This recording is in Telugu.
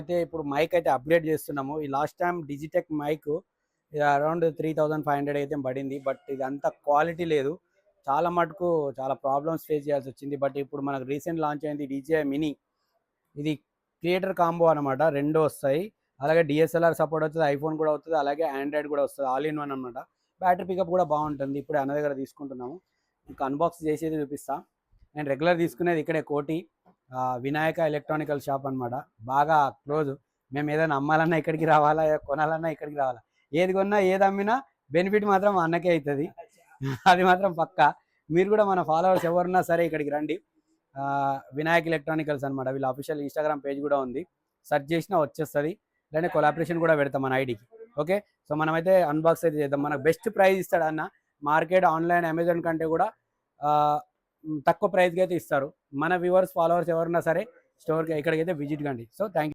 అయితే ఇప్పుడు మైక్ అయితే అప్గ్రేడ్ చేస్తున్నాము. ఈ last time Digitek mic around 3500 అయితే పడింది. బట్ ఇది అంత క్వాలిటీ లేదు. చాలా మటుకు చాలా ప్రాబ్లమ్స్ ఫేస్ చేయాల్సి వచ్చింది. బట్ ఇప్పుడు మనకు రీసెంట్ లాంచ్ అయింది DJI మినీ. ఇది క్రియేటర్ కాంబో అనమాట. రెండు వస్తాయి. అలాగే డిఎస్ఎల్ఆర్ సపోర్ట్ అవుతుంది, ఐఫోన్ కూడా అవుతుంది, అలాగే ఆండ్రాయిడ్ కూడా వస్తుంది. ఆల్ ఇన్ వన్ అనమాట. బ్యాటరీ పికప్ కూడా బాగుంటుంది. ఇప్పుడు అన్న దగ్గర తీసుకుంటున్నాము. ఇంకా అన్బాక్స్ చేసేది చూపిస్తా. నేను రెగ్యులర్ తీసుకునేది ఇక్కడే కోటి వినాయక ఎలక్ట్రానికల్ షాప్ అనమాట. బాగా క్లోజ్. మేము ఏదైనా అమ్మాలన్నా ఇక్కడికి రావాలా, కొనాలన్నా ఇక్కడికి రావాలా. ఏది కొన్నా ఏది అమ్మినా బెనిఫిట్ మాత్రం అన్నకే అవుతుంది. అది మాత్రం పక్కా. మీరు కూడా మన ఫాలోవర్స్ ఎవరున్నా సరే ఇక్కడికి రండి. వినాయక్ ఎలక్ట్రానికల్స్ అనమాట. వీళ్ళ అఫీషియల్ ఇన్స్టాగ్రామ్ పేజ్ కూడా ఉంది. సెర్చ్ చేసినా వచ్చేస్తుంది. లేదంటే కొలాబరేషన్ కూడా పెడతాం మన ఐడికి. ఓకే, సో మనమైతే అన్బాక్స్ అయితే చేద్దాం. మనకు బెస్ట్ ప్రైస్ ఇస్తాడు అన్న. మార్కెట్ ఆన్లైన్ అమెజాన్ కంటే కూడా తక్కువ ప్రైస్కి అయితే ఇస్తారు. మన వ్యూవర్స్ ఫాలోవర్స్ ఎవరున్నా సరే స్టోర్కి ఇక్కడికైతే విజిట్ కండి. So thank you.